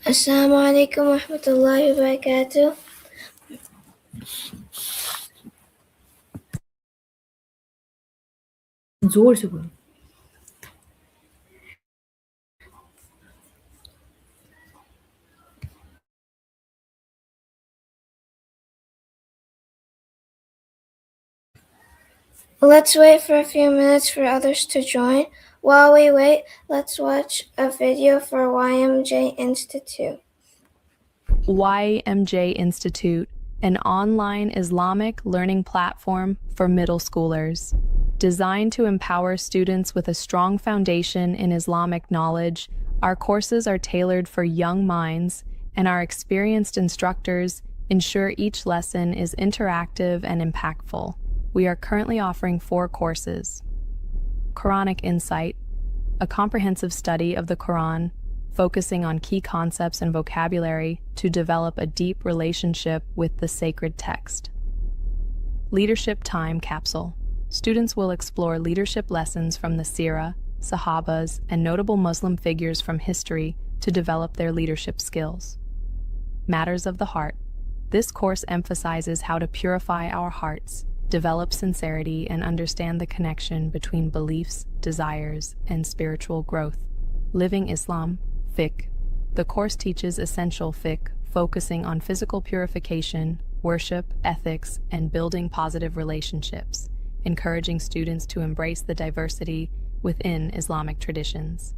Assalamu alaikum wa rahmatullahi wa barakatuh. जोर से बोलो. Let's wait for a few minutes for others to join. While we wait, let's watch a video for YMJ Institute. YMJ Institute, an online Islamic learning platform for middle schoolers. Designed to empower students with a strong foundation in Islamic knowledge, our courses are tailored for young minds, and our experienced instructors ensure each lesson is interactive and impactful. We are currently offering 4 courses. Quranic Insight, a comprehensive study of the Quran, focusing on key concepts and vocabulary to develop a deep relationship with the sacred text. Leadership Time Capsule. Students will explore leadership lessons from the Seerah, Sahabas, and notable Muslim figures from history to develop their leadership skills. Matters of the Heart. This course emphasizes how to purify our hearts, develop sincerity, and understand the connection between beliefs, desires, and spiritual growth. Living Islam, Fiqh. The course teaches essential fiqh, focusing on physical purification, worship, ethics, and building positive relationships, encouraging students to embrace the diversity within Islamic traditions.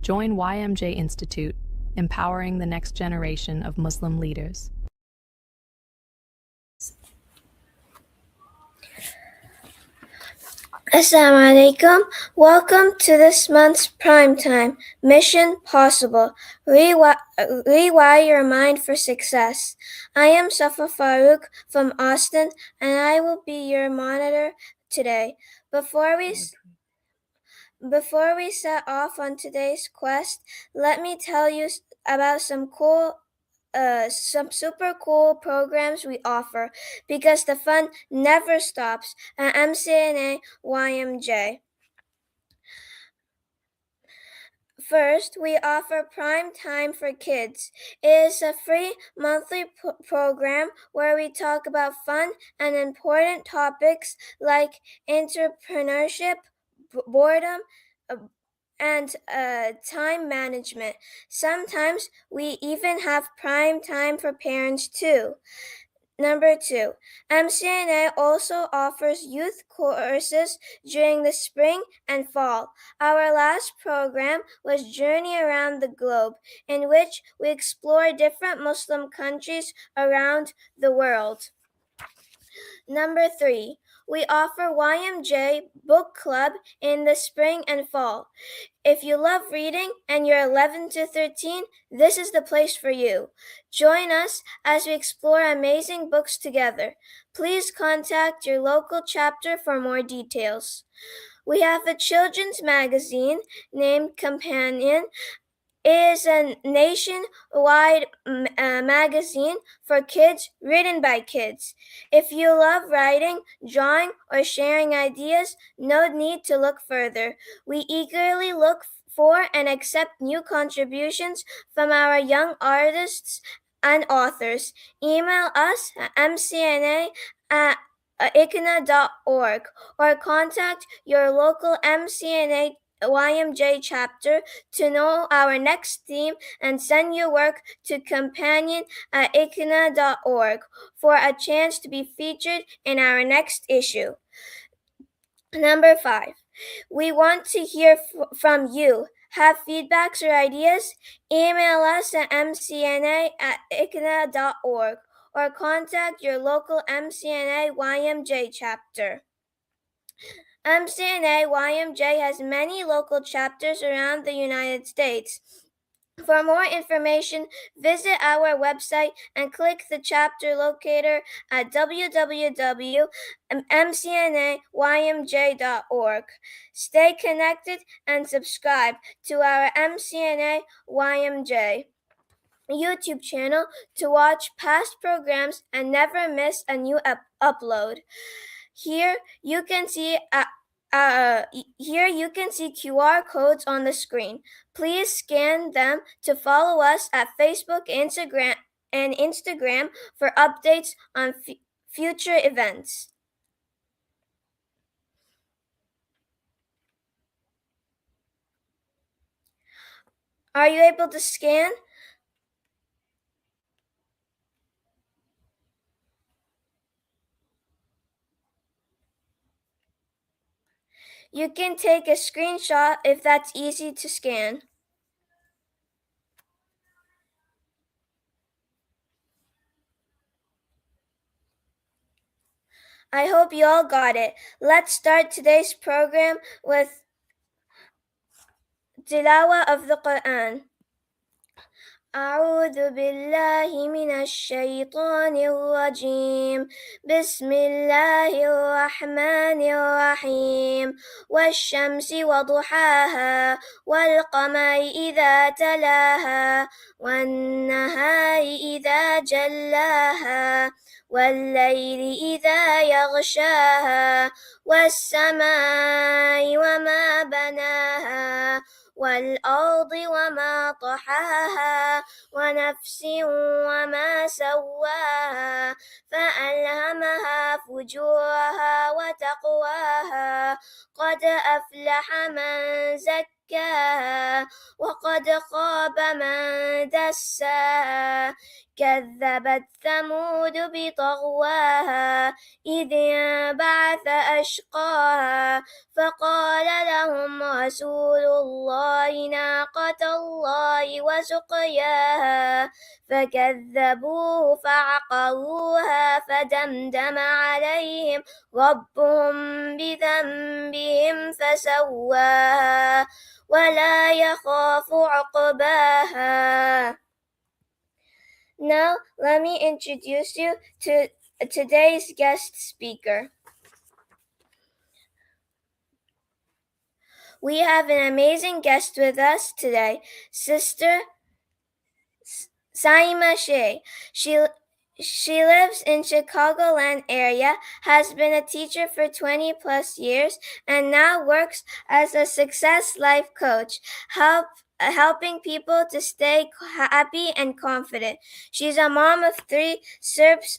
Join YMJ Institute, empowering the next generation of Muslim leaders. Assalamu alaikum. Welcome to this month's Primetime Mission Possible. Rewire your mind for success. I am Safa Farouk from Austin, and I will be your monitor today. Before we set off on today's quest, let me tell you about some super cool programs we offer, because the fun never stops at MCNA-YMj. First, we offer Prime Time for Kids. It is a free monthly program where we talk about fun and important topics like entrepreneurship, boredom, and time management. Sometimes we even have prime time for parents too. Number 2, MCNA also offers youth courses during the spring and fall. Our last program was Journey Around the Globe, in which we explore different Muslim countries around the world. Number 3, we offer YMJ Book Club in the spring and fall. If you love reading and you're 11 to 13, this is the place for you. Join us as we explore amazing books together. Please contact your local chapter for more details. We have a children's magazine named Companion. It is a nationwide magazine for kids, written by kids. If you love writing, drawing, or sharing ideas, no need to look further. We eagerly look for and accept new contributions from our young artists and authors. Email us at mcna@icna.org or contact your local MCNA-YMJ chapter to know our next theme and send your work to companion@icna.org for a chance to be featured in our next issue. Number 5, we want to hear from you. Have feedbacks or ideas? Email us at mcna@icna.org or contact your local MCNA-YMJ chapter. MCNA-YMJ has many local chapters around the United States. For more information, visit our website and click the chapter locator at www.mcna-ymj.org. Stay connected and subscribe to our MCNA-YMJ YouTube channel to watch past programs and never miss a new upload. Here you can see Here you can see QR codes on the screen. Please scan them to follow us at Facebook, Instagram for updates on future events. Are you able to scan? You can take a screenshot if that's easy to scan. I hope you all got it. Let's start today's program with Tilawa of the Quran. أعوذ بالله من الشيطان الرجيم بسم الله الرحمن الرحيم والشمس وضحاها والقمر إذا تلاها والنهار إذا جلاها والليل إذا يغشاها والسماء وما بناها والأرض وما طحاها ونفس وما سواها فألهمها فجورها وتقواها قد أفلح من زكاها وقد خاب من دساها كذبت ثمود بطغواها إذ انبعث أشقاها فقال لهم رسول الله ناقة الله وسقياها فكذبوه فعقروها فدمدم عليهم ربهم بذنبهم فسواها ولا يخاف عقباها. Now, let me introduce you to today's guest speaker. We have an amazing guest with us today, Sister Saima Shah. She lives in Chicagoland area, has been a teacher for 20 plus years, and now works as a success life coach, helping people to stay happy and confident. She's a mom of 3, serves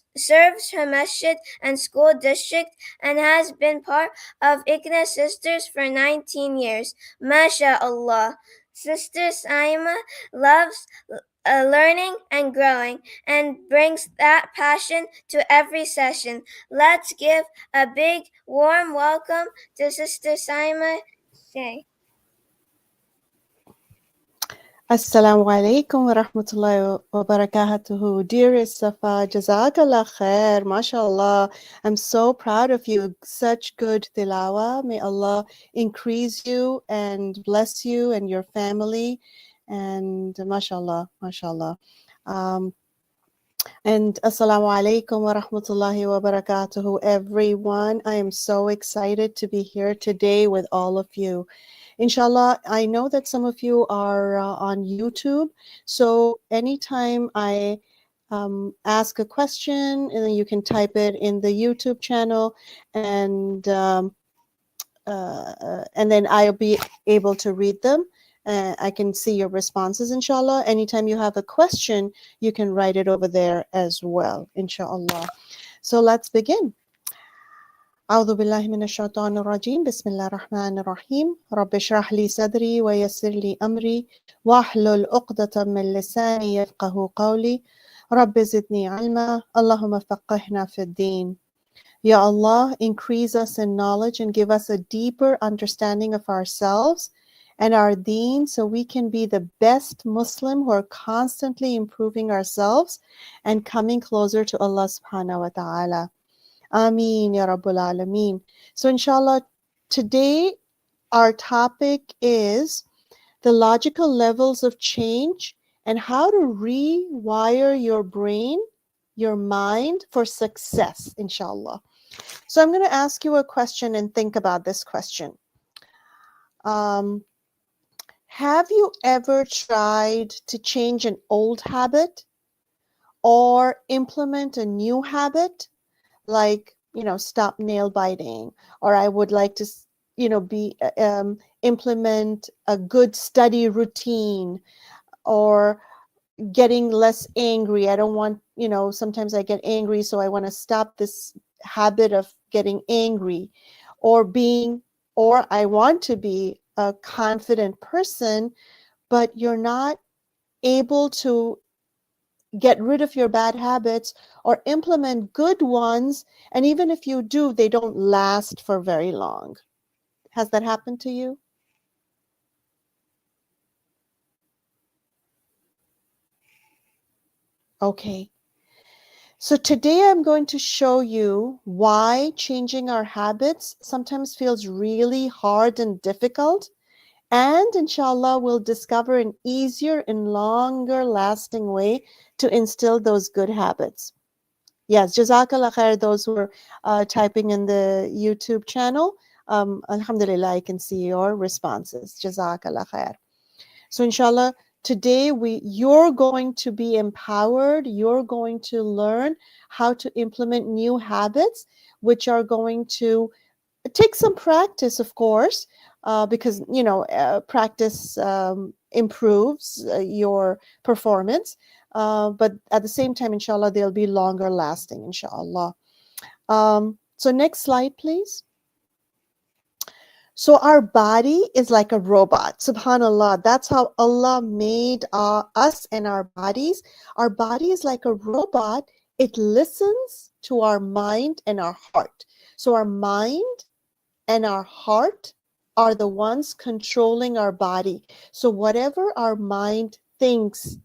her masjid and school district, and has been part of ICNA Sisters for 19 years. MashaAllah. Sister Saima loves learning and growing, and brings that passion to every session. Let's give a big, warm welcome to Sister Saima Shah. Assalamu alaikum wa rahmatullahi wa barakatuhu. Dearest Safa, Jazakallah khair, mashallah. I'm so proud of you. Such good tilawa. May Allah increase you and bless you and your family. And mashallah, mashallah. And assalamu alaikum wa rahmatullahi wa barakatuhu, everyone. I am so excited to be here today with all of you. Inshallah, I know that some of you are on YouTube, so anytime I ask a question, and then you can type it in the YouTube channel, and then I'll be able to read them. I can see your responses, inshallah. Anytime you have a question, you can write it over there as well, inshallah. So let's begin. أعوذ بالله من الشيطان الرجيم بسم الله الرحمن الرحيم رب اشرح لي صدري ويسر لي أمري واحلل عقدة من لساني يفقه قولي رب زدني علما اللهم فقهنا في الدين. Ya Allah, increase us in knowledge and give us a deeper understanding of ourselves and our deen, so we can be the best Muslim who are constantly improving ourselves and coming closer to Allah subhanahu wa ta'ala. Ameen ya Rabbul Alameen. So inshallah, today our topic is the logical levels of change and how to rewire your brain, your mind for success, inshallah. So I'm going to ask you a question and think about this question. Have you ever tried to change an old habit or implement a new habit? Like, stop nail biting, or I would like to implement a good study routine, or getting less angry. I don't want, sometimes I get angry, so I want to stop this habit of getting angry, or I want to be a confident person, but you're not able to get rid of your bad habits or implement good ones. And even if you do, they don't last for very long. Has that happened to you? Okay. So today I'm going to show you why changing our habits sometimes feels really hard and difficult. And inshallah, we'll discover an easier and longer lasting way to instill those good habits. Yes, Jazakallah khair, those who are typing in the YouTube channel. Alhamdulillah, I can see your responses. Jazakallah khair. So inshallah, today you're going to be empowered. You're going to learn how to implement new habits, which are going to take some practice, of course, because practice improves your performance. But at the same time, inshallah, they'll be longer lasting, inshallah. So next slide, please. So our body is like a robot. Subhanallah. That's how Allah made us and our bodies. Our body is like a robot. It listens to our mind and our heart. So our mind and our heart are the ones controlling our body. So whatever our mind thinks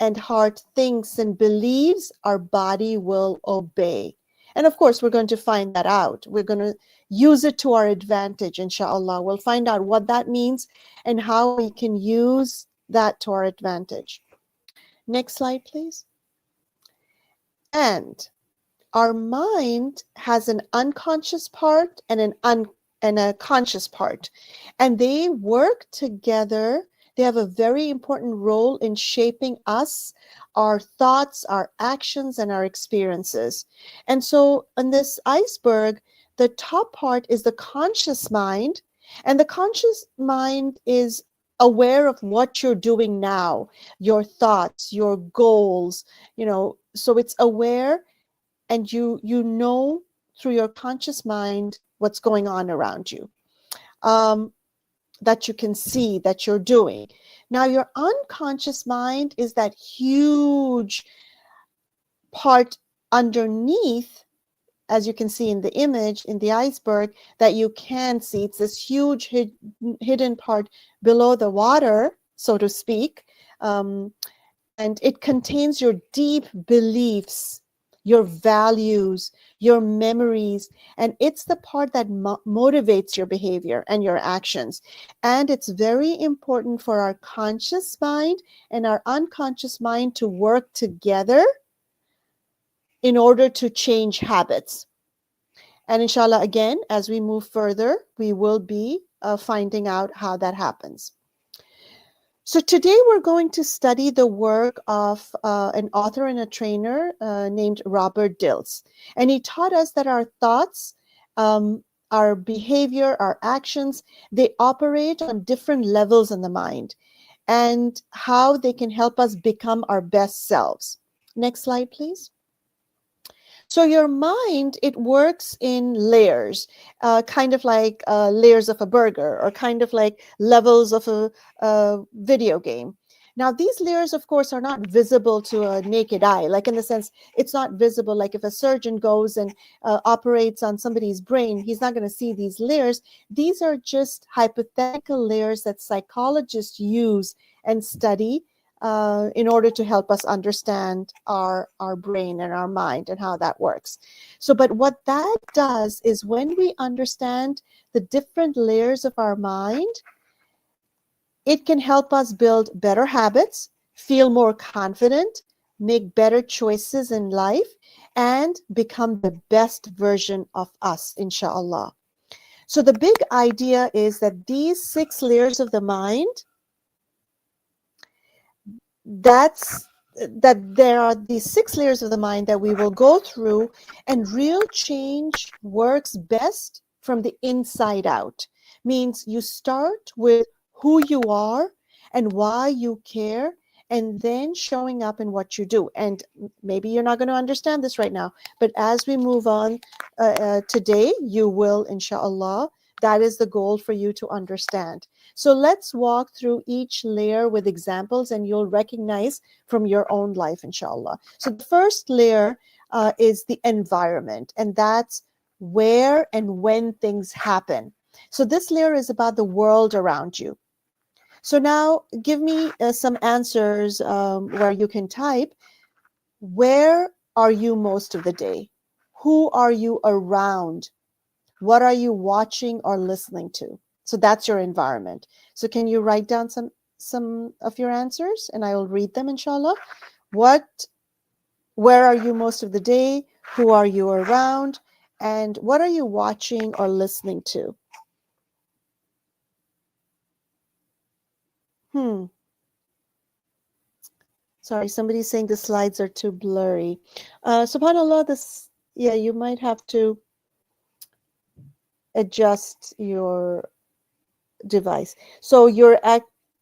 and heart thinks and believes, our body will obey. And of course, we're going to find that out. We're going to use it to our advantage, inshallah. We'll find out what that means and how we can use that to our advantage. Next slide, please. And our mind has an unconscious part and a conscious part, and they work together. They have a very important role in shaping us, our thoughts, our actions, and our experiences. And so on this iceberg, the top part is the conscious mind, and the conscious mind is aware of what you're doing now, your thoughts, your goals, so it's aware, and you know through your conscious mind what's going on around you, that you can see that you're doing. Now, your unconscious mind is that huge part underneath, as you can see in the image, in the iceberg, that you can see. It's this huge hidden part below the water, so to speak. And it contains your deep beliefs, your values, your memories, and it's the part that motivates your behavior and your actions. And it's very important for our conscious mind and our unconscious mind to work together in order to change habits. And inshallah, again, as we move further, we will be finding out how that happens. So today we're going to study the work of an author and a trainer named Robert Dilts. And he taught us that our thoughts, our behavior, our actions, they operate on different levels in the mind, and how they can help us become our best selves. Next slide, please. So your mind, it works in layers, kind of like layers of a burger, or kind of like levels of a video game. Now, these layers, of course, are not visible to a naked eye, like in the sense it's not visible. Like if a surgeon goes and operates on somebody's brain, he's not going to see these layers. These are just hypothetical layers that psychologists use and study in order to help us understand our brain and our mind and how that works. So, but what that does is when we understand the different layers of our mind, it can help us build better habits, feel more confident, make better choices in life, and become the best version of us, inshallah. So the big idea is that these 6 layers of the mind, that there are these 6 layers of the mind that we will go through, and real change works best from the inside out. Means you start with who you are and why you care, and then showing up in what you do. And maybe you're not going to understand this right now, but as we move on today, you will, inshallah. That is the goal for you to understand. So let's walk through each layer with examples, and you'll recognize from your own life, inshallah. So the first layer is the environment, and that's where and when things happen. So this layer is about the world around you. So now give me some answers where you can type. Where are you most of the day? Who are you around? What are you watching or listening to? So that's your environment. So can you write down some of your answers, and I will read them, inshallah. Where are you most of the day? Who are you around? And what are you watching or listening to? Sorry, somebody's saying the slides are too blurry. SubhanAllah, yeah, you might have to adjust your device. So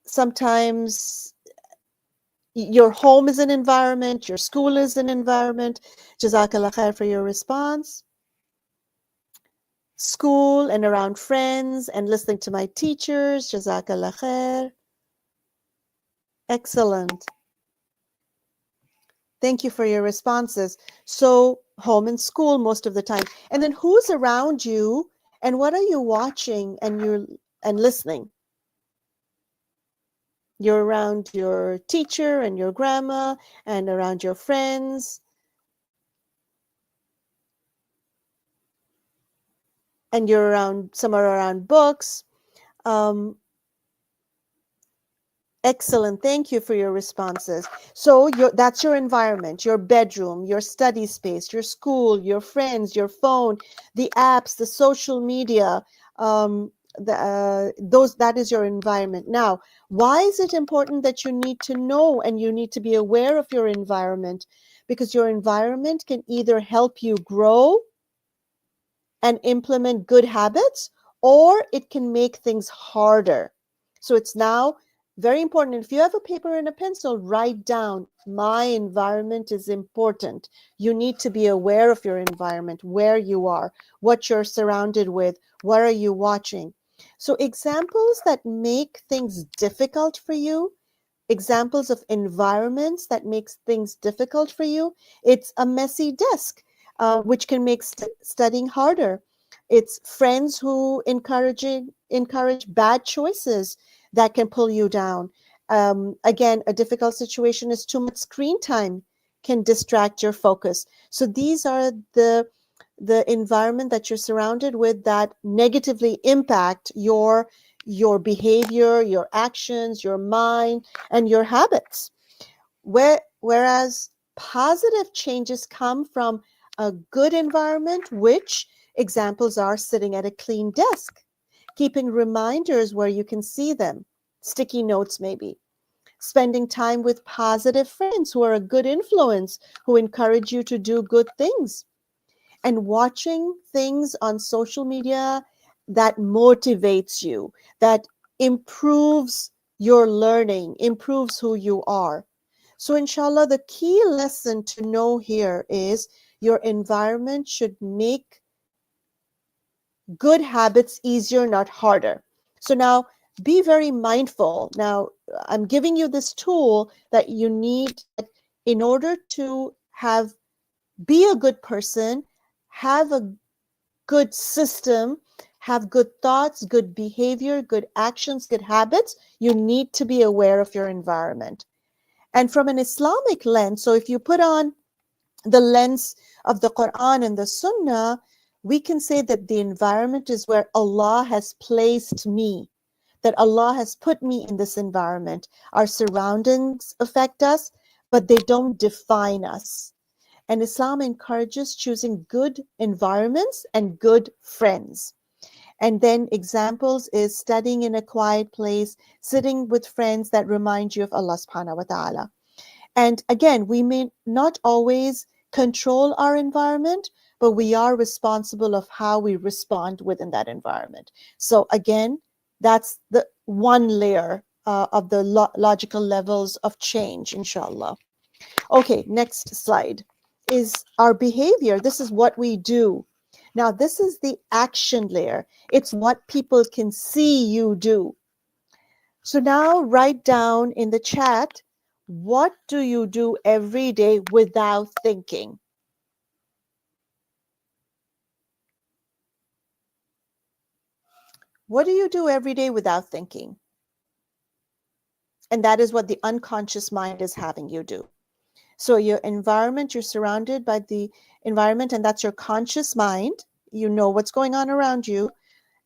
sometimes your home is an environment, your school is an environment. Jazakallah khair for your response. School and around friends and listening to my teachers. Jazakallah khair. Excellent. Thank you for your responses. So home and school most of the time. And then who's around you and what are you watching and listening? You're around your teacher and your grandma and around your friends. And you're around, some are around books. Excellent. Thank you for your responses. So that's your environment, your bedroom, your study space, your school, your friends, your phone, the apps, the social media, that is your environment. Now, why is it important that you need to know and you need to be aware of your environment? Because your environment can either help you grow and implement good habits, or it can make things harder. So it's now very important. If you have a paper and a pencil, write down, my environment is important. You need to be aware of your environment, where you are, what you're surrounded with, what are you watching. So examples that make things difficult for you, examples of environments that makes things difficult for you, it's a messy desk, which can make studying harder. It's friends who encourage bad choices that can pull you down. Again, a difficult situation is too much screen time can distract your focus. So these are the environment that you're surrounded with that negatively impact your behavior, your actions, your mind, and your habits. Whereas positive changes come from a good environment, which examples are sitting at a clean desk, keeping reminders where you can see them, sticky notes maybe, spending time with positive friends who are a good influence, who encourage you to do good things, and watching things on social media that motivates you, that improves your learning, improves who you are. So inshallah, the key lesson to know here is your environment should make good habits easier, not harder. So now be very mindful. Now I'm giving you this tool that you need in order to be a good person, have a good system, have good thoughts, good behavior, good actions, good habits. You need to be aware of your environment. And from an Islamic lens, so if you put on the lens of the Quran and the Sunnah, we can say that the environment is where Allah has placed me, that Allah has put me in this environment. Our surroundings affect us, but they don't define us. And Islam encourages choosing good environments and good friends. And then examples is studying in a quiet place, sitting with friends that remind you of Allah subhanahu wa ta'ala. And again, we may not always control our environment, but we are responsible of how we respond within that environment. So again, that's the one layer of the logical levels of change, inshallah. Okay, next slide is our behavior. This is what we do. Now, this is the action layer. It's what people can see you do. So now write down in the chat, what do you do every day without thinking? What do you do every day without thinking? And that is what the unconscious mind is having you do. So your environment, you're surrounded by the environment, and that's your conscious mind. You know what's going on around you,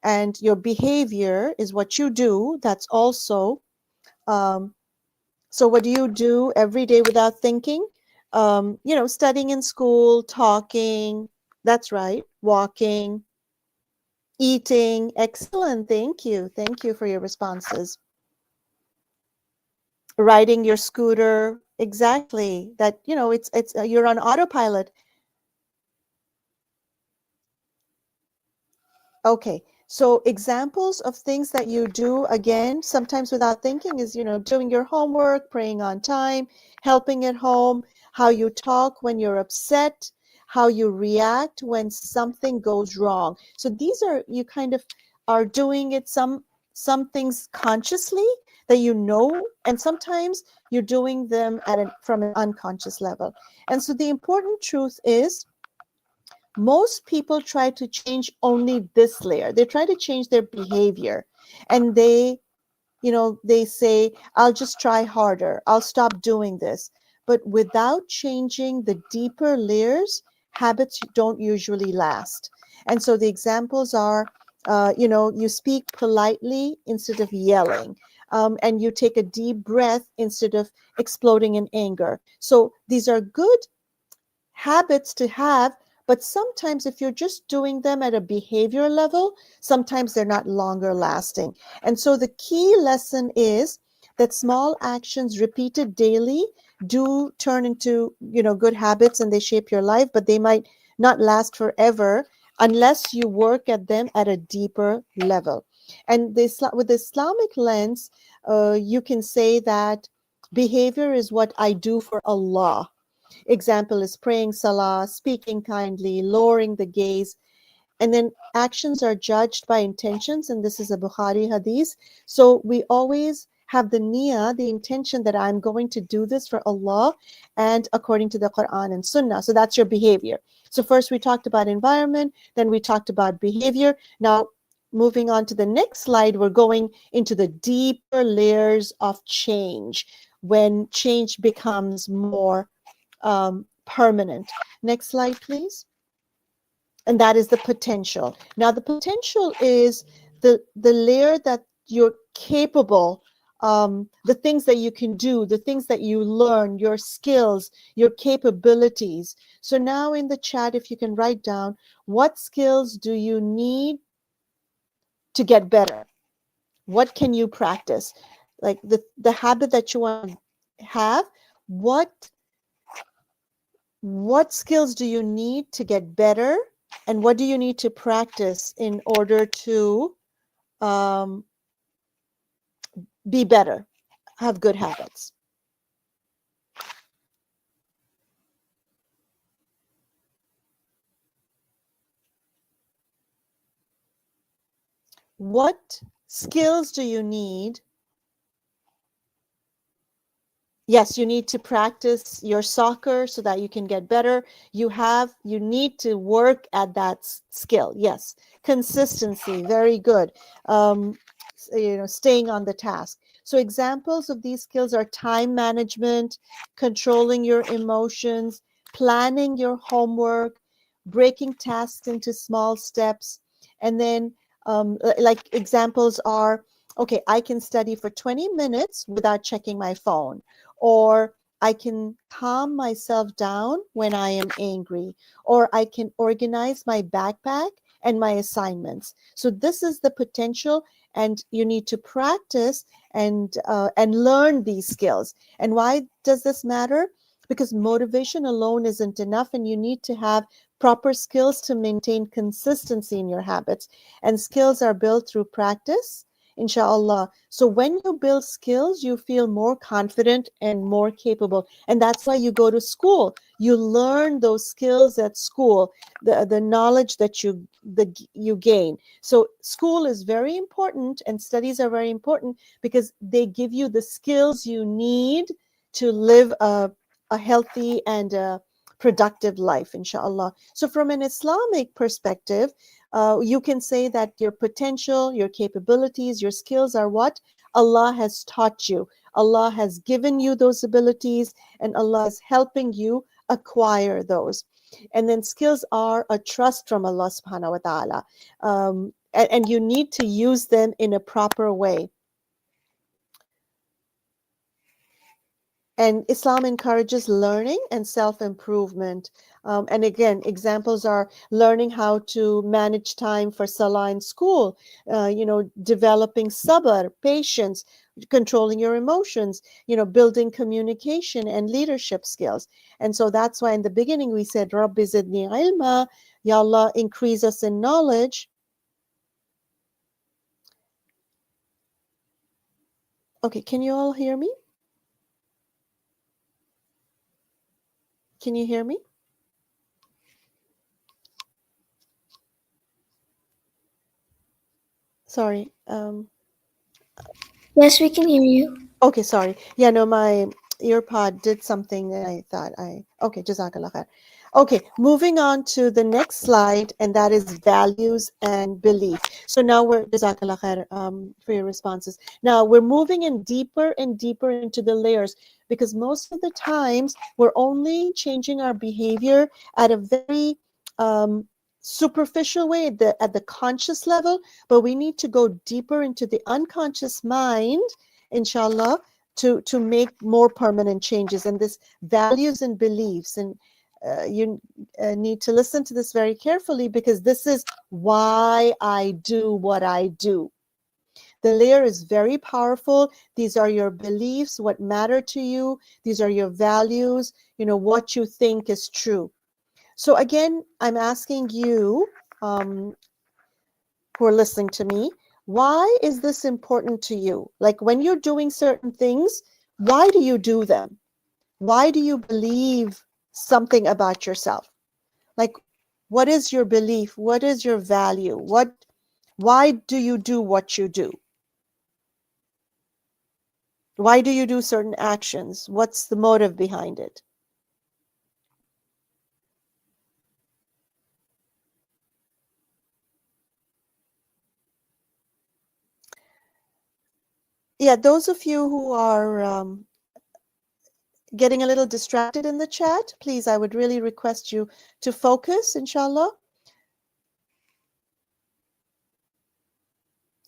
and your behavior is what you do. That's also, so what do you do every day without thinking? Studying in school, talking, that's right, walking, eating. Excellent. Thank you. Thank you for your responses. Riding your scooter. Exactly. That, it's you're on autopilot. Okay. So examples of things that you do, again, sometimes without thinking, is, doing your homework, praying on time, helping at home, how you talk when you're upset, how you react when something goes wrong. So these are, you kind of are doing it, some things consciously that you know, and sometimes you're doing them from an unconscious level. And so the important truth is, most people try to change only this layer. They try to change their behavior, and they say, I'll just try harder, I'll stop doing this. But without changing the deeper layers, habits don't usually last. And so the examples are, you speak politely instead of yelling, and you take a deep breath instead of exploding in anger. So these are good habits to have, but sometimes if you're just doing them at a behavior level, sometimes they're not longer lasting. And so the key lesson is that small actions repeated daily do turn into, good habits, and they shape your life, but they might not last forever unless you work at them at a deeper level. And with the Islamic lens, you can say that behavior is what I do for Allah. Example is praying salah, speaking kindly, lowering the gaze. And then actions are judged by intentions, and this is a Bukhari hadith. So we always have the niyyah, the intention that I'm going to do this for Allah and according to the Quran and Sunnah. So that's your behavior. So first we talked about environment, then we talked about behavior. Now, moving on to the next slide, we're going into the deeper layers of change, when change becomes more permanent. Next slide, please. And that is the potential. Now, the potential is the layer that you're capable, the things that you can do, the things that you learn, your skills, your capabilities. So now in the chat, if you can write down, what skills do you need to get better? What can you practice? Like the habit that you want to have, what skills do you need to get better, and what do you need to practice in order to be better, have good habits? What skills do you need? Yes, you need to practice your soccer so that you can get better. You need to work at that skill. Yes, consistency, very good. Staying on the task. So examples of these skills are time management, controlling your emotions, planning your homework, breaking tasks into small steps. And then like examples are, okay, I can study for 20 minutes without checking my phone, or I can calm myself down when I am angry, or I can organize my backpack and my assignments. So this is the potential, and you need to practice and learn these skills. And why does this matter? Because motivation alone isn't enough, and you need to have proper skills to maintain consistency in your habits. And skills are built through practice, inshallah. So when you build skills, you feel more confident and more capable. And that's why you go to school. You learn those skills at school, the knowledge that you gain. So school is very important and studies are very important because they give you the skills you need to live a healthy and a productive life, inshallah. So from an Islamic perspective, you can say that your potential, your capabilities, your skills are what Allah has taught you. Allah has given you those abilities and Allah is helping you acquire those. And then skills are a trust from Allah subhanahu wa ta'ala. And you need to use them in a proper way. And Islam encourages learning and self-improvement. And again, examples are learning how to manage time for salah in school, developing sabr, patience, controlling your emotions, building communication and leadership skills. And so that's why in the beginning we said, Rabbi zidni ilma, Ya Allah, increase us in knowledge. Okay, can you all hear me? Can you hear me? Sorry. Yes, we can hear you. Okay, sorry. Yeah, no, my earpod did something and I thought okay, Jazakallah khair. Okay, moving on to the next slide, and that is values and belief. So now Jazakallah khair, for your responses. Now we're moving in deeper and deeper into the layers because most of the times we're only changing our behavior at a very superficial way at the conscious level, but we need to go deeper into the unconscious mind, inshallah, to make more permanent changes. And this values and beliefs, and you need to listen to this very carefully because this is why I do what I do. The layer is very powerful. These are your beliefs, what matter to you. These are your values, what you think is true. So again, I'm asking you who are listening to me, why is this important to you? Like when you're doing certain things, why do you do them? Why do you believe something about yourself? Like, what is your belief? What is your value? Why do you do what you do? Why do you do certain actions? What's the motive behind it? Yeah, those of you who are getting a little distracted in the chat, please, I would really request you to focus, inshallah.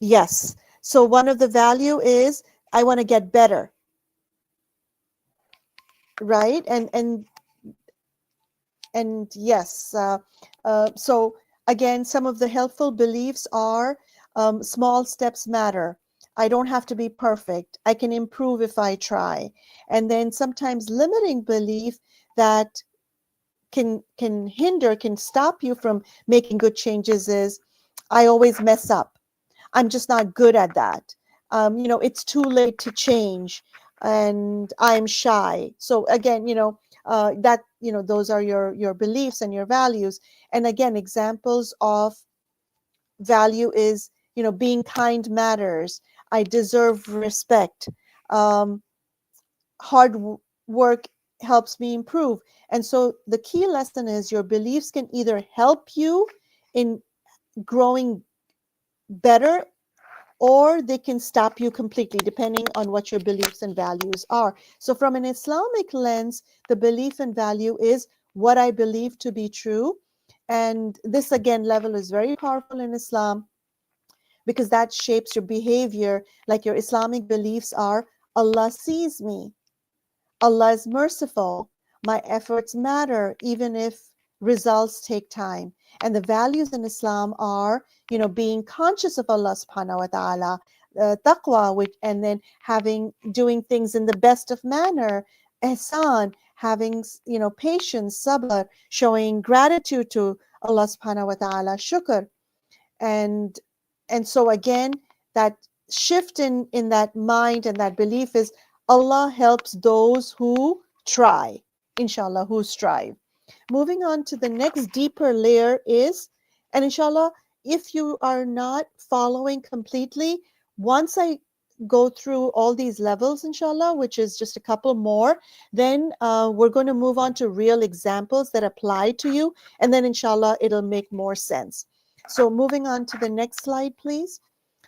Yes. So one of the value is I want to get better, right? And yes. So again, some of the helpful beliefs are small steps matter. I don't have to be perfect. I can improve if I try. And then sometimes limiting belief that can hinder, can stop you from making good changes is I always mess up. I'm just not good at that. It's too late to change and I'm shy. So again, those are your beliefs and your values. And again, examples of value is, being kind matters. I deserve respect. Hard work helps me improve. And so the key lesson is your beliefs can either help you in growing better or they can stop you completely depending on what your beliefs and values are. So from an Islamic lens, the belief and value is what I believe to be true. And this again level is very powerful in Islam because that shapes your behavior. Like your Islamic beliefs are Allah sees me, Allah is merciful, my efforts matter even if results take time. And the values in Islam are, being conscious of Allah subhanahu wa ta'ala, taqwa, and then doing things in the best of manner, ihsan, having, patience, sabr, showing gratitude to Allah subhanahu wa ta'ala, shukr. And so again, that shift in that mind and that belief is Allah helps those who try, inshallah, who strive. Moving on to the next deeper layer is, and inshallah, if you are not following completely, once I go through all these levels, inshallah, which is just a couple more, then we're going to move on to real examples that apply to you. And then inshallah, it'll make more sense. So moving on to the next slide, please.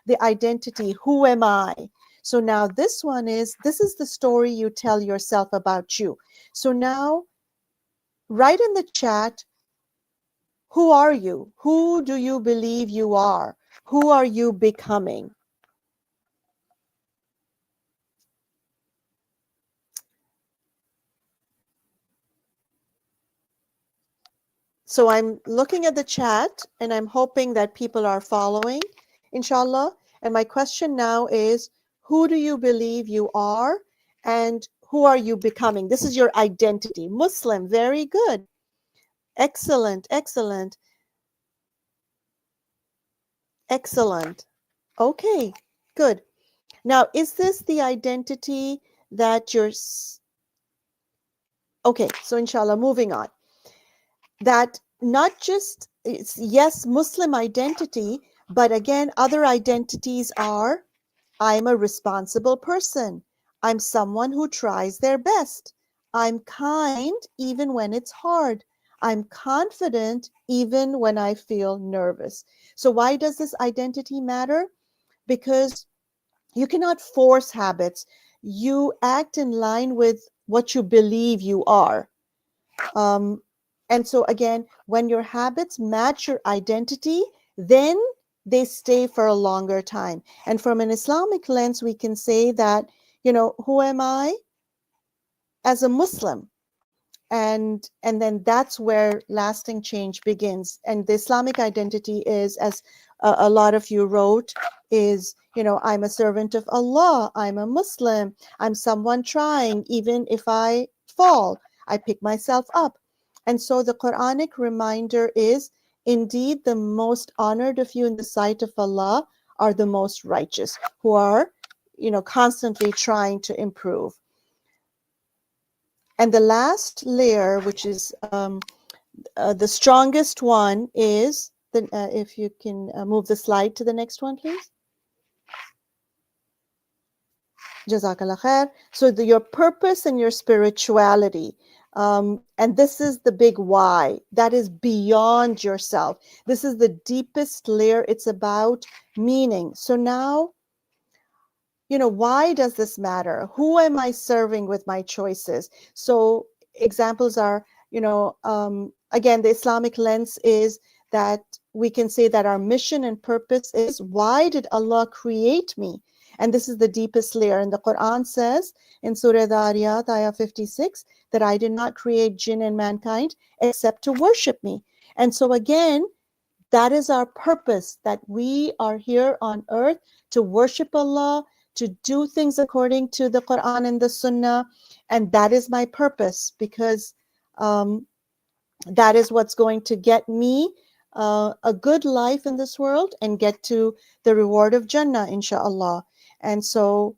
The identity, who am I? So now this is the story you tell yourself about you. So now write in the chat, who are you? Who do you believe you are? Who are you becoming? So I'm looking at the chat and I'm hoping that people are following, inshallah. And my question now is, who do you believe you are and who are you becoming? This is your identity. Muslim, very good. Excellent, excellent, excellent. Okay, good. Now, is this the identity that you're... Okay, so inshallah, moving on. That not just, it's, yes, Muslim identity, but again, other identities are, I'm a responsible person. I'm someone who tries their best. I'm kind even when it's hard. I'm confident even when I feel nervous. So why does this identity matter? Because you cannot force habits. You act in line with what you believe you are. And so again, when your habits match your identity, then they stay for a longer time. And from an Islamic lens, we can say that, who am I as a Muslim? And then that's where lasting change begins. And the Islamic identity is, as a lot of you wrote, is, I'm a servant of Allah, I'm a Muslim, I'm someone trying, even if I fall, I pick myself up. And so the Quranic reminder is, indeed, the most honored of you in the sight of Allah are the most righteous, who are, constantly trying to improve. And the last layer, which is the strongest one, is, if you can move the slide to the next one, please. Jazakallah khair. So your purpose and your spirituality. And this is the big why. That is beyond yourself. This is the deepest layer. It's about meaning. So now, why does this matter? Who am I serving with my choices? So examples are, again, the Islamic lens is that we can say that our mission and purpose is, why did Allah create me? And this is the deepest layer. And the Quran says in Surah Dhariyat, ayah 56, that I did not create jinn and mankind except to worship me. And so again, that is our purpose, that we are here on earth to worship Allah, to do things according to the Quran and the Sunnah. And that is my purpose, because that is what's going to get me a good life in this world and get to the reward of Jannah, inshallah. And so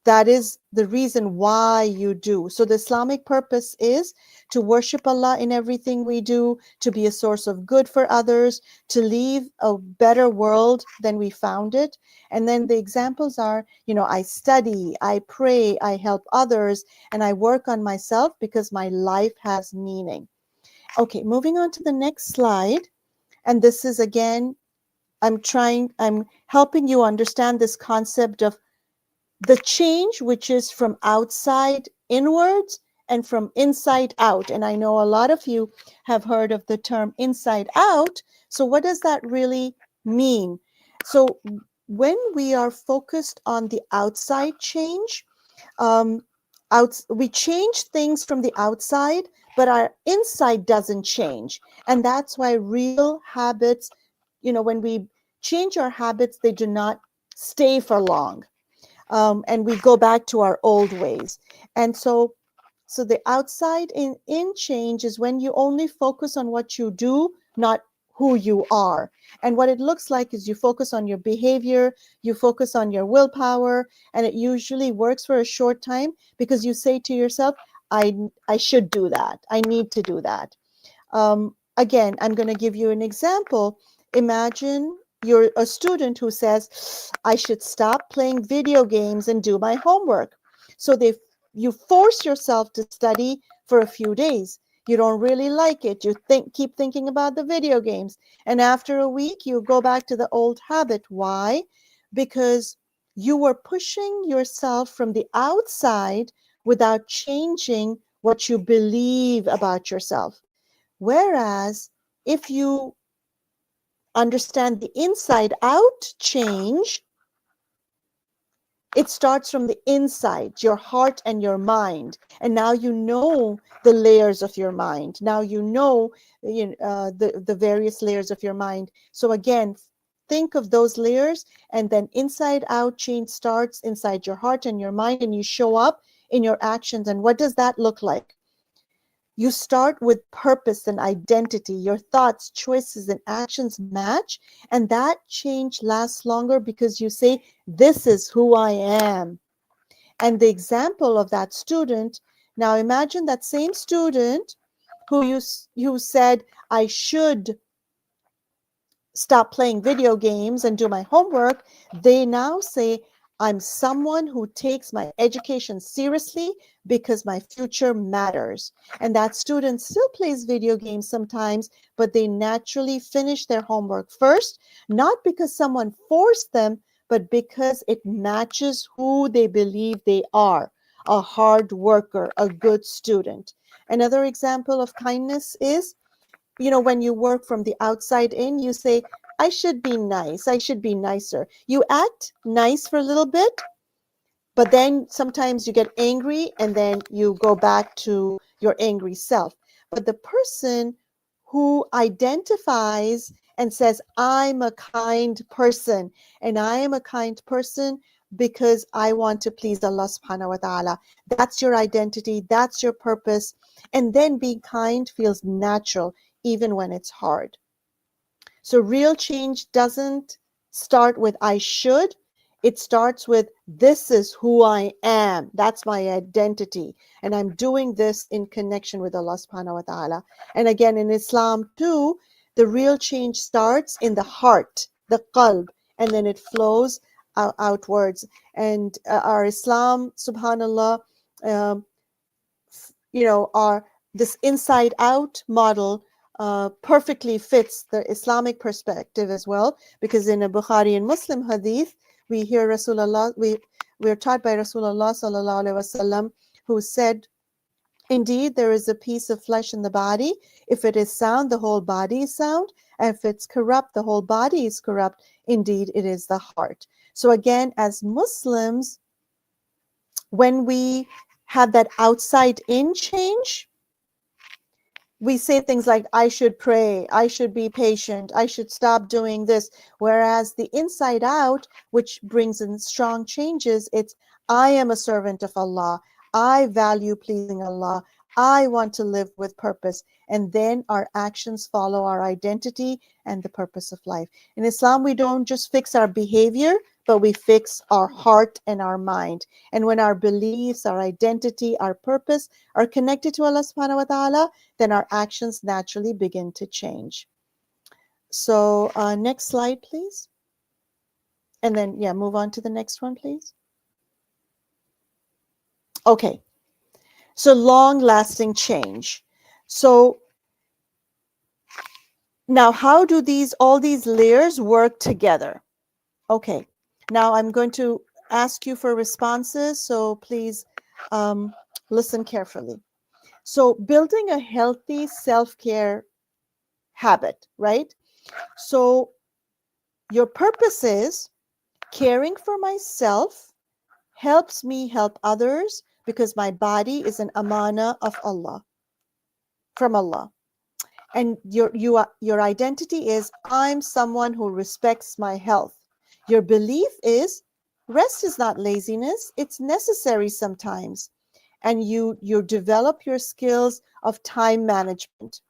that is the reason why you do. So the Islamic purpose is to worship Allah in everything we do, to be a source of good for others, to leave a better world than we found it. And then the examples are, I study, I pray, I help others, and I work on myself because my life has meaning. Okay, moving on to the next slide. And this is, again, I'm helping you understand this concept of the change, which is from outside inwards and from inside out. And I know a lot of you have heard of the term inside out. So what does that really mean? So when we are focused on the outside change, we change things from the outside, but our inside doesn't change. And that's why real habits, when we change our habits, they do not stay for long. And we go back to our old ways. And so So the outside in change is when you only focus on what you do, not who you are. And what it looks like is you focus on your behavior, you focus on your willpower, and it usually works for a short time because you say to yourself, I should do that. I need to do that. Again, I'm going to give you an example. Imagine you're a student who says, I should stop playing video games and do my homework. So you force yourself to study for a few days. You don't really like it. You keep thinking about the video games. And after a week, you go back to the old habit. Why? Because you were pushing yourself from the outside without changing what you believe about yourself. Whereas if you understand the inside out change, it starts from the inside, your heart and your mind. And now you know the layers of your mind. Now you know the various layers of your mind. So again, think of those layers, and then inside out change starts inside your heart and your mind, and you show up in your actions. And what does that look like? You start with purpose and identity. Your thoughts, choices, and actions match, and that change lasts longer because you say, this is who I am. And the example of that student, now imagine that same student who you said, I should stop playing video games and do my homework. They now say, I'm someone who takes my education seriously because my future matters. And that student still plays video games sometimes, but they naturally finish their homework first, not because someone forced them, but because it matches who they believe they are, a hard worker, a good student. Another example of kindness is, when you work from the outside in, you say, I should be nice. I should be nicer. You act nice for a little bit, but then sometimes you get angry and then you go back to your angry self. But the person who identifies and says, I'm a kind person, and I am a kind person because I want to please Allah subhanahu wa ta'ala. That's your identity. That's your purpose. And then being kind feels natural, even when it's hard. So real change doesn't start with I should. It starts with this is who I am. That's my identity. And I'm doing this in connection with Allah subhanahu wa ta'ala. And again, in Islam too, the real change starts in the heart, the qalb, and then it flows outwards. And our Islam, subhanallah, our this inside out model perfectly fits the Islamic perspective as well, because in a Bukhari and Muslim hadith, we hear Rasulullah, we're taught by Rasulullah sallallahu alaihi wasallam, who said, indeed, there is a piece of flesh in the body. If it is sound, the whole body is sound. And if it's corrupt, the whole body is corrupt. Indeed, it is the heart. So again, as Muslims, when we have that outside in change, we say things like, I should pray, I should be patient, I should stop doing this. Whereas the inside out, which brings in strong changes, it's, I am a servant of Allah. I value pleasing Allah. I want to live with purpose. And then our actions follow our identity and the purpose of life. In Islam, we don't just fix our behavior, but we fix our heart and our mind. And when our beliefs, our identity, our purpose are connected to Allah subhanahu wa ta'ala, then our actions naturally begin to change. So next slide, please. And then, move on to the next one, please. Okay. So long-lasting change. So now how do all these layers work together? Okay. Now I'm going to ask you for responses, so please listen carefully. So building a healthy self-care habit, right? So your purpose is caring for myself helps me help others because my body is an amana of Allah, from Allah. And your identity is, I'm someone who respects my health. Your belief is, rest is not laziness, it's necessary sometimes. and you develop your skills of time management.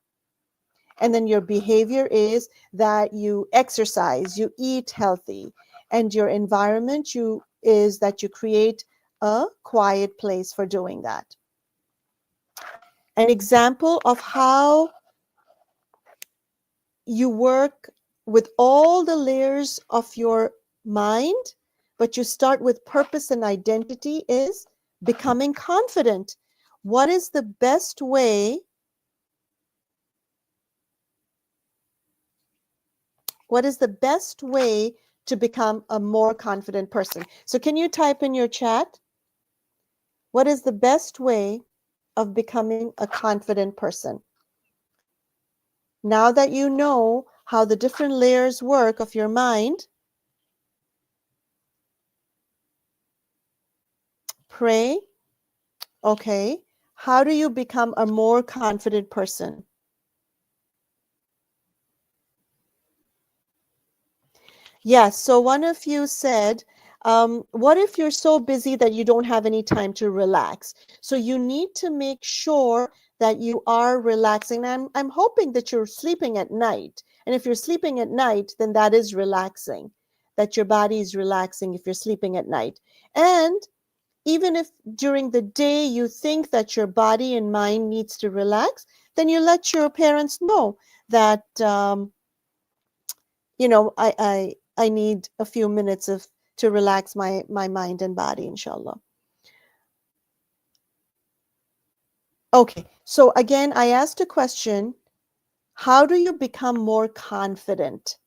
And then your behavior is that you exercise, you eat healthy, and your environment is that you create a quiet place for doing that. An example of how you work with all the layers of your mind, but you start with purpose and identity, is becoming confident. What is the best way? What is the best way to become a more confident person? So can you type in your chat? What is the best way of becoming a confident person? Now that you know how the different layers work of your mind, pray. Okay. How do you become a more confident person? Yes. So one of you said, what if you're so busy that you don't have any time to relax? So you need to make sure that you are relaxing. I'm hoping that you're sleeping at night. And if you're sleeping at night, then that is relaxing, that your body is relaxing if you're sleeping at night. And even if during the day you think that your body and mind needs to relax, then you let your parents know that, I need a few minutes to relax my mind and body, inshallah. Okay, so again, I asked a question, how do you become more confident?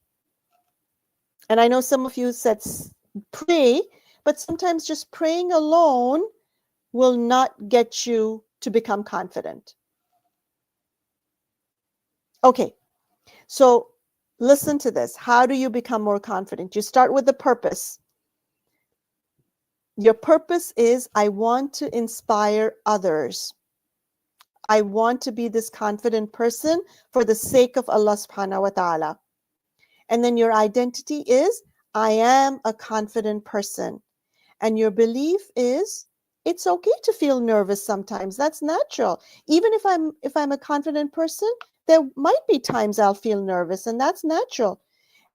And I know some of you said pray, but sometimes just praying alone will not get you to become confident. Okay, so listen to this. How do you become more confident? You start with the purpose. Your purpose is, I want to inspire others. I want to be this confident person for the sake of Allah subhanahu wa ta'ala. And then your identity is, I am a confident person. And your belief is, it's okay to feel nervous sometimes. That's natural. Even if I'm a confident person, there might be times I'll feel nervous, and that's natural.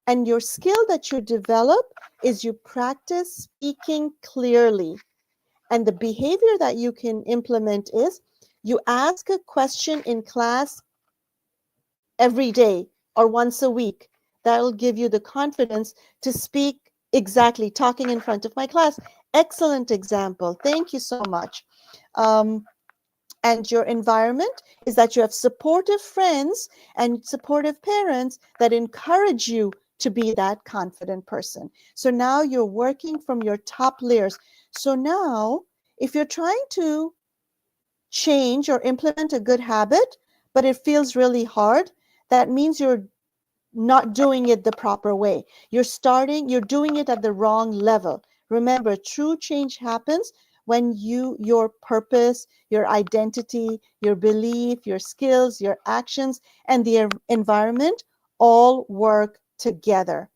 And your skill that you develop is you practice speaking clearly. And the behavior that you can implement is you ask a question in class every day or once a week. That'll give you the confidence to speak exactly, talking in front of my class. Excellent example. Thank you so much. And your environment is that you have supportive friends and supportive parents that encourage you to be that confident person. So now you're working from your top layers. So now, if you're trying to change or implement a good habit, but it feels really hard, that means you're not doing it the proper way. You're doing it at the wrong level. Remember, true change happens when your purpose, your identity, your belief, your skills, your actions, and the environment all work together.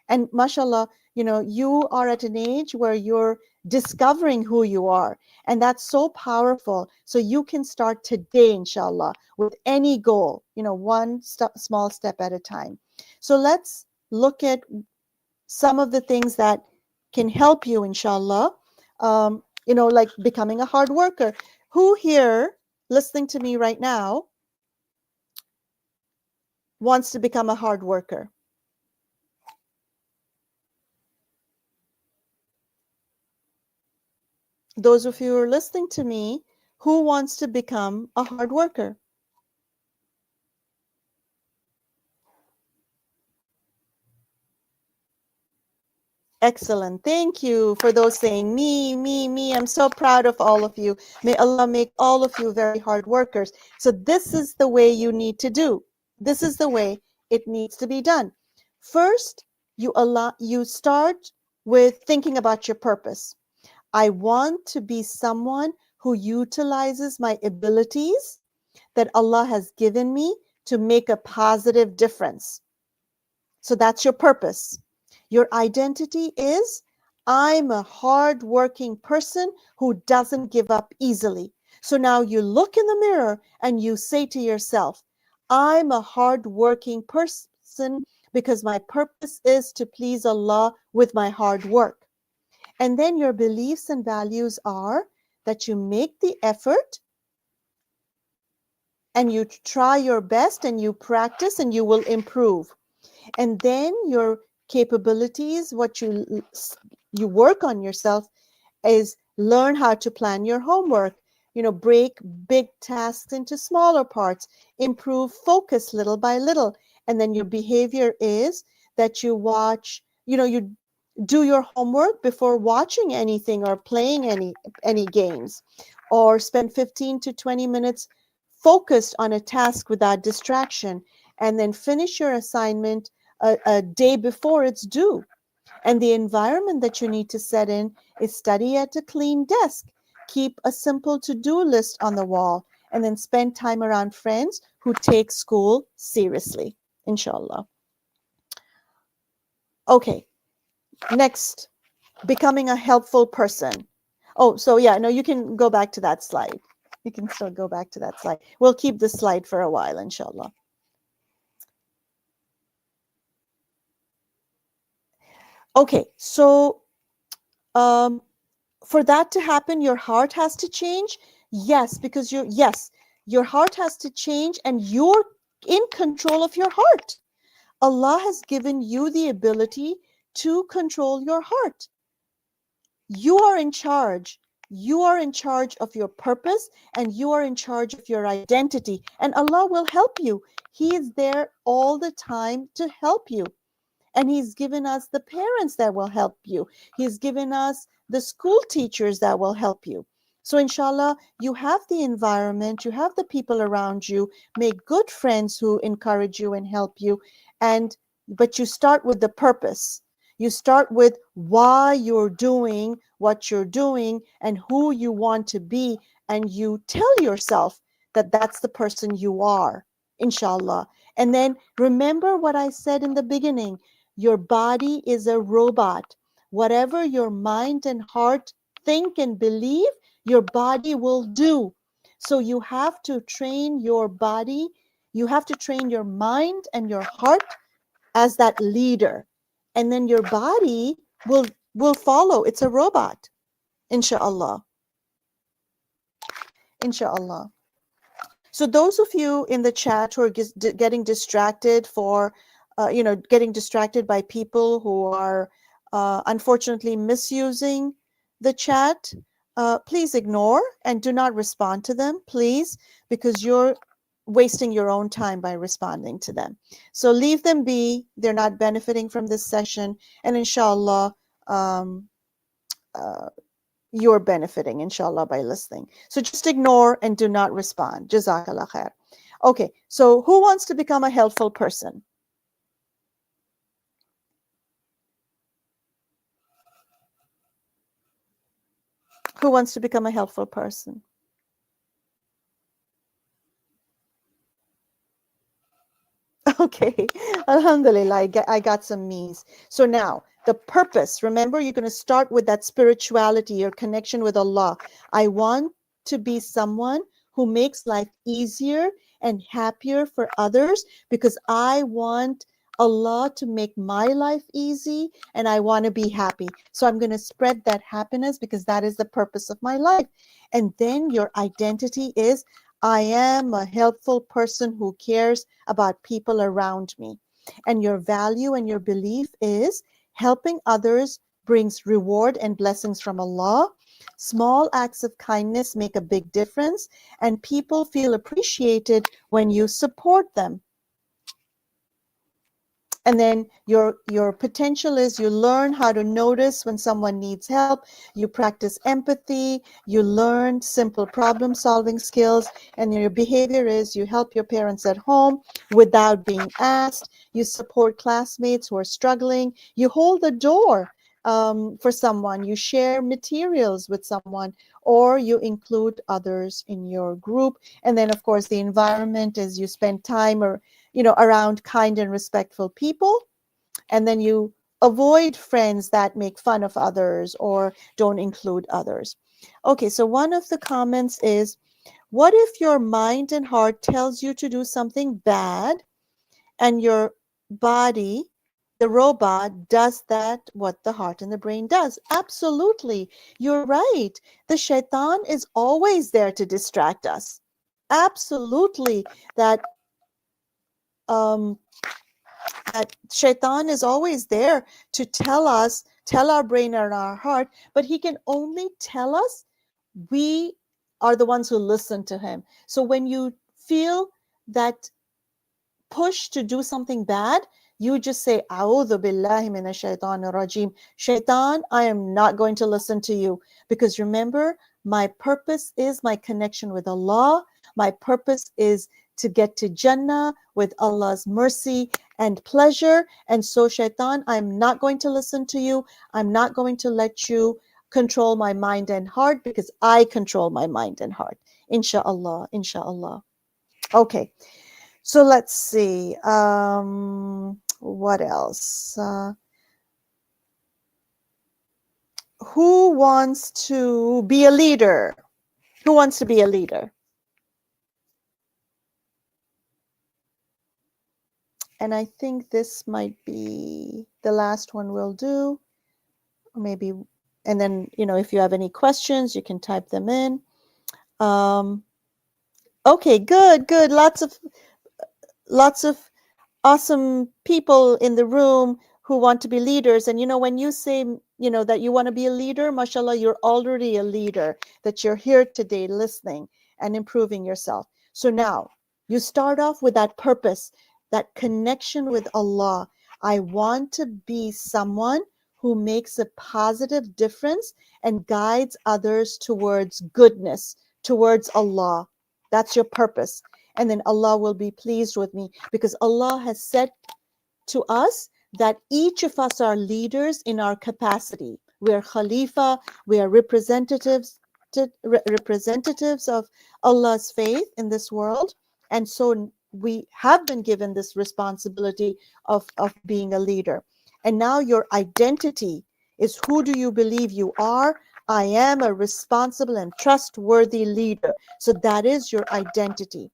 And mashallah, you are at an age where you're discovering who you are. And that's so powerful. So you can start today, inshallah, with any goal, one small step at a time. So let's look at some of the things that can help you, inshallah, like becoming a hard worker. Who here listening to me right now wants to become a hard worker? Those of you who are listening to me, who wants to become a hard worker? Excellent. Thank you for those saying me, me, me. I'm so proud of all of you. May Allah make all of you very hard workers. So this is the way you need to do. This is the way it needs to be done. First, you start with thinking about your purpose. I want to be someone who utilizes my abilities that Allah has given me to make a positive difference. So that's your purpose. Your identity is, I'm a hardworking person who doesn't give up easily. So now you look in the mirror and you say to yourself, I'm a hard-working person because my purpose is to please Allah with my hard work. And then your beliefs and values are that you make the effort and you try your best and you practice and you will improve. And then your capabilities, what you work on yourself is learn how to plan your homework, break big tasks into smaller parts, improve focus little by little. And then your behavior is that you watch, you do your homework before watching anything or playing any games, or spend 15 to 20 minutes focused on a task without distraction, and then finish your assignment a day before it's due. And the environment that you need to set in is study at a clean desk, keep a simple to-do list on the wall, and then spend time around friends who take school seriously, inshallah. Okay, next, becoming a helpful person. Oh, so yeah, no, you can go back to that slide. You can still go back to that slide. We'll keep this slide for a while, inshallah. Okay, so for that to happen, your heart has to change. Yes, because your heart has to change and you're in control of your heart. Allah has given you the ability to control your heart. You are in charge. You are in charge of your purpose and you are in charge of your identity, and Allah will help you. He is there all the time to help you. And he's given us the parents that will help you. He's given us the school teachers that will help you. So inshallah, you have the environment, you have the people around you, make good friends who encourage you and help you. But you start with the purpose. You start with why you're doing what you're doing and who you want to be. And you tell yourself that that's the person you are, inshallah. And then remember what I said in the beginning. Your body is a robot. Whatever your mind and heart think and believe, your body will do. So you have to train your body, you have to train your mind and your heart as that leader. And then your body will follow. It's a robot. Inshallah. Inshallah. So those of you in the chat who are getting distracted getting distracted by people who are unfortunately misusing the chat, please ignore and do not respond to them, please, because you're wasting your own time by responding to them. So leave them be. They're not benefiting from this session, and inshallah, you're benefiting, inshallah, by listening. So just ignore and do not respond. Jazakallah khair. Okay, so who wants to become a helpful person? Who wants to become a helpful person? Okay, alhamdulillah, I got some means. So now, the purpose, remember, you're going to start with that spirituality, your connection with Allah. I want to be someone who makes life easier and happier for others because I want Allah to make my life easy and I want to be happy. So I'm going to spread that happiness because that is the purpose of my life. And then your identity is, I am a helpful person who cares about people around me. And your value and your belief is helping others brings reward and blessings from Allah. Small acts of kindness make a big difference, and people feel appreciated when you support them. And then your potential is you learn how to notice when someone needs help, you practice empathy, you learn simple problem solving skills, and your behavior is you help your parents at home without being asked, you support classmates who are struggling, you hold the door for someone, you share materials with someone, or you include others in your group. And then of course the environment is you spend time around kind and respectful people, and then you avoid friends that make fun of others or don't include others. Okay, so one of the comments is, What if your mind and heart tells you to do something bad and your body, the robot, does that what the heart and the brain does? Absolutely. You're right. The shaitan is always there to distract us. Absolutely. Um, that shaitan is always there to tell us, tell our brain and our heart, but he can only tell us we are the ones who listen to him. So when you feel that push to do something bad, you just say, A'udhu billahi minash shaitanir rajim. Shaitan, I am not going to listen to you. Because remember, my purpose is my connection with Allah. My purpose is to get to Jannah with Allah's mercy and pleasure. And so, shaitan, I'm not going to listen to you. I'm not going to let you control my mind and heart because I control my mind and heart. Insha'Allah, insha'Allah. Okay. So let's see. What else? Who wants to be a leader? Who wants to be a leader? And I think this might be the last one we'll do. Or maybe, and then, if you have any questions, you can type them in. Okay, good. Lots of awesome people in the room who want to be leaders. And when you say that you want to be a leader, mashallah, you're already a leader, that you're here today listening and improving yourself. So now you start off with that purpose, that connection with Allah. I want to be someone who makes a positive difference and guides others towards goodness, towards Allah. That's your purpose. And then Allah will be pleased with me, because Allah has said to us that each of us are leaders in our capacity. We are Khalifa, we are representatives of Allah's faith in this world. And so we have been given this responsibility of being a leader. And now your identity is, who do you believe you are? I am a responsible and trustworthy leader. So that is your identity.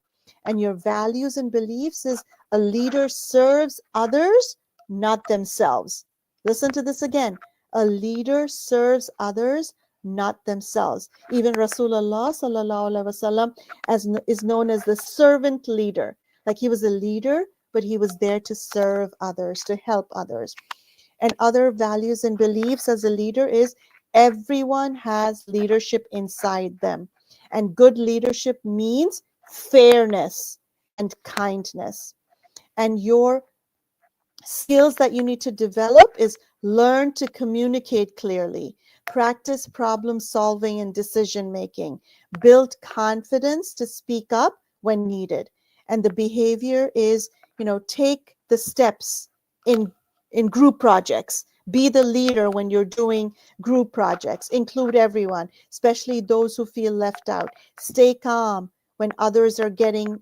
And your values and beliefs is, a leader serves others, not themselves. Listen to this again. A leader serves others, not themselves. Even Rasulullah sallallahu alaihi wasallam is known as the servant leader. Like, he was a leader, but he was there to serve others, to help others. And other values and beliefs as a leader is, everyone has leadership inside them. And good leadership means fairness and kindness. And your skills that you need to develop is, learn to communicate clearly, practice problem solving and decision making, build confidence to speak up when needed. And the behavior is, take the steps in group projects. Be the leader when you're doing group projects. Include everyone, especially those who feel left out. Stay calm when others are getting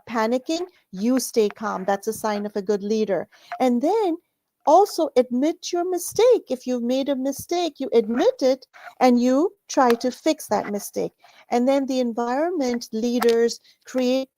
panicking. You stay calm. That's a sign of a good leader. And then also admit your mistake. If you've made a mistake, you admit it and you try to fix that mistake. And then the environment leaders create,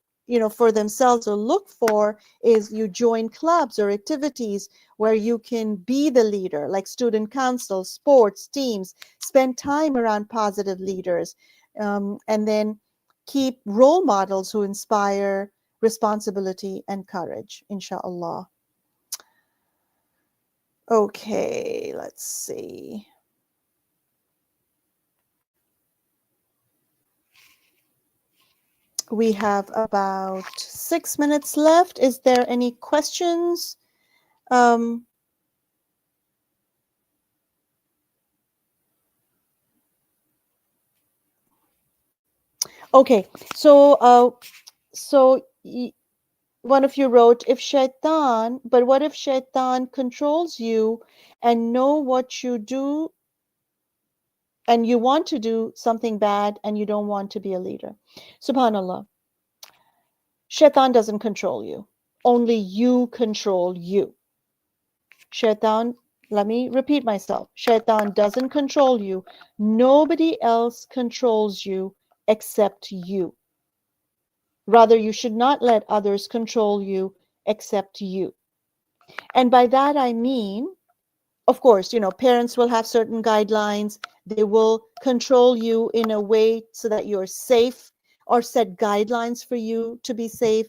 for themselves, or look for, is you join clubs or activities where you can be the leader, like student council, sports, teams. Spend time around positive leaders. And then keep role models who inspire responsibility and courage, inshallah. Okay, let's see. We have about 6 minutes left. Is there any questions? Okay, so one of you wrote, what if shaitan controls you and know what you do, and you want to do something bad and you don't want to be a leader? Subhanallah. Shaitan doesn't control you. Only you control you. Shaitan, let me repeat myself. Shaitan doesn't control you. Nobody else controls you except you. Rather, you should not let others control you except you. And by that I mean, of course, parents will have certain guidelines. They will control you in a way so that you're safe, or set guidelines for you to be safe.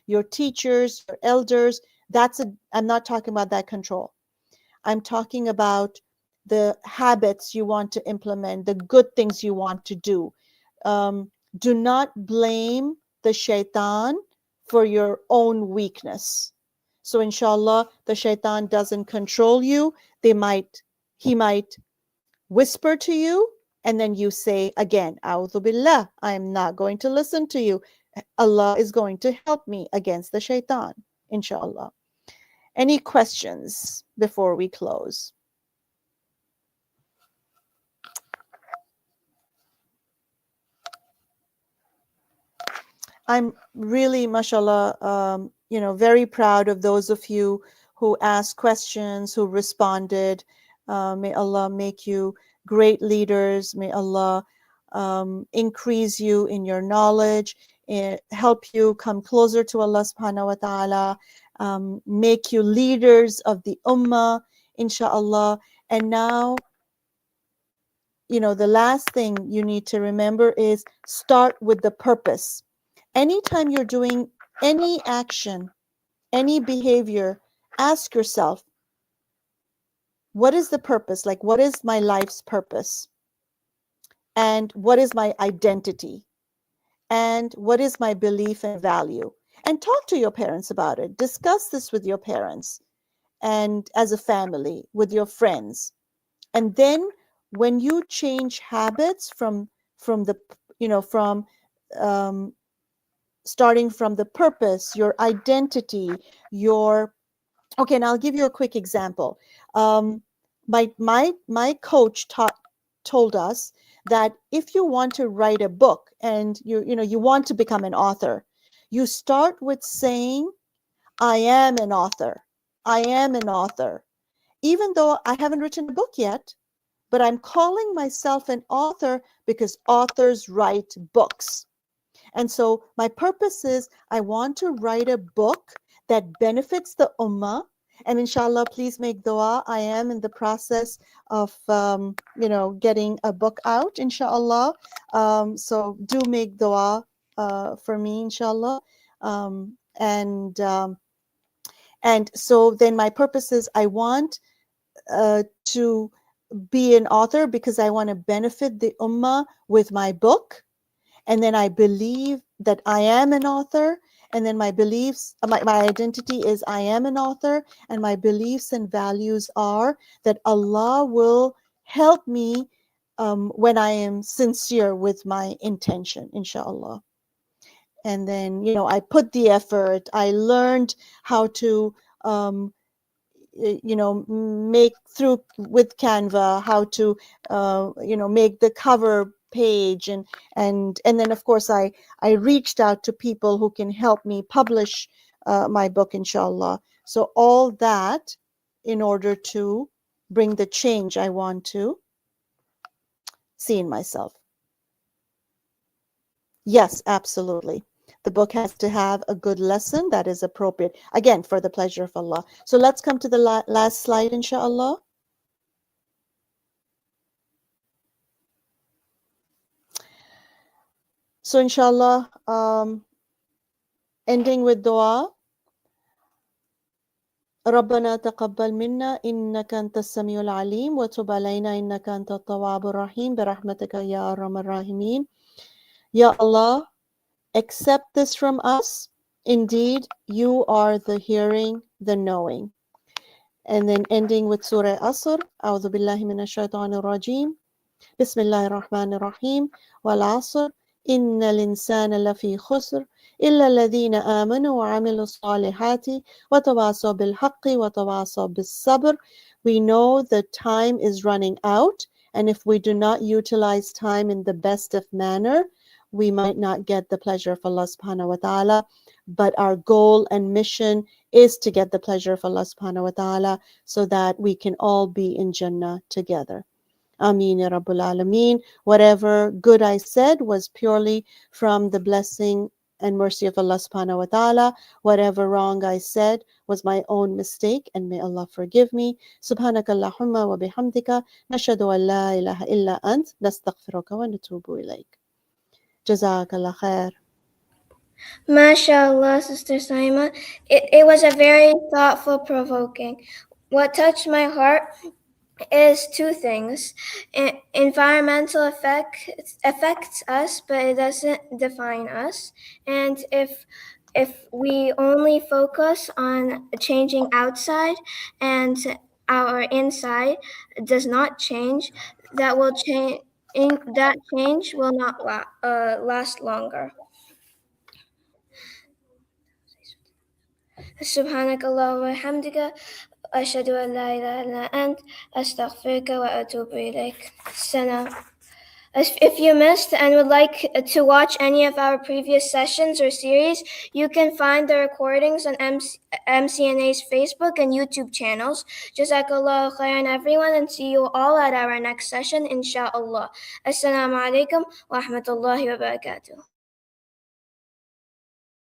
Your teachers, your elders, I'm not talking about that control. I'm talking about the habits you want to implement, the good things you want to do. Do not blame the shaitan for your own weakness. So inshallah, the shaitan doesn't control you. He might whisper to you, and then you say again, A'udhu Billah, I'm not going to listen to you. Allah is going to help me against the shaitan, inshallah. Any questions before we close? I'm really, mashallah, very proud of those of you who asked questions, who responded. May Allah make you great leaders. May Allah increase you in your knowledge, help you come closer to Allah subhanahu wa ta'ala, make you leaders of the ummah, inshallah. And now, the last thing you need to remember is start with the purpose. Anytime you're doing any action, any behavior, ask yourself, what is the purpose? Like, what is my life's purpose? And what is my identity? And what is my belief and value? And talk to your parents about it. Discuss this with your parents and as a family, with your friends. And then when you change habits from the, starting from the purpose, your identity, okay, and I'll give you a quick example. My coach told us that if you want to write a book and you want to become an author, you start with saying, I am an author. I am an author. Even though I haven't written a book yet, but I'm calling myself an author because authors write books. And so my purpose is I want to write a book that benefits the ummah. And inshallah, please make dua. I am in the process of, getting a book out, inshallah. So do make dua for me, inshallah. And so then my purpose is I want to be an author because I want to benefit the ummah with my book. And then I believe that I am an author. And then my beliefs, my identity is I am an author. And my beliefs and values are that Allah will help me when I am sincere with my intention, inshallah. And then, I put the effort. I learned how to make through with Canva, how to make the cover page, and then of course I reached out to people who can help me publish my book, inshallah. So all that in order to bring the change I want to see in myself. Yes, absolutely. The book has to have a good lesson that is appropriate, again, for the pleasure of Allah. So let's come to the last slide, inshallah. So inshallah, ending with dua. ربنا تقبل منا إنك أنت السميع العليم وتب علينا إنك أنت التواب الرحيم برحمتك يا أرحم الراحمين. Ya Allah, accept this from us. Indeed, you are the hearing, the knowing. And then ending with Surah Asr. أعوذ بالله من الشيطان الرجيم. بسم الله الرحمن الرحيم. والعصر إن الإنسان لفي خسر إلا الذين آمنوا وعملوا الصالحات وتواصوا بالحق وتواصوا بالصبر. We know the time is running out, and if we do not utilize time in the best of manner, we might not get the pleasure of Allah subhanahu wa ta'ala. But our goal and mission is to get the pleasure of Allah subhanahu wa ta'ala so that we can all be in Jannah together. Ameen ya Rabbul Alameen. Whatever good I said was purely from the blessing and mercy of Allah subhanahu wa ta'ala. Whatever wrong I said was my own mistake, and may Allah forgive me. Subhanaka Allahumma wa bihamdika nashhadu an la ilaha illa ant nastaghfiruka wa natubu ilayk. Jazakallah khair. MashaAllah, Sister Saima. It was a very thoughtful provoking. What touched my heart is two things. Environmental affects us, but it doesn't define us. And if we only focus on changing outside and our inside does not change, that will change. That change will not last longer. سبحانك اللهم وبحمدك أشهد أن لا إله إلا أنت أستغفرك وأتوب إليك. Salam. If you missed and would like to watch any of our previous sessions or series, you can find the recordings on MCNA's Facebook and YouTube channels. Jazakallah khairan everyone, and see you all at our next session, inshallah. Assalamu alaikum wa rahmatullahi wa barakatuh.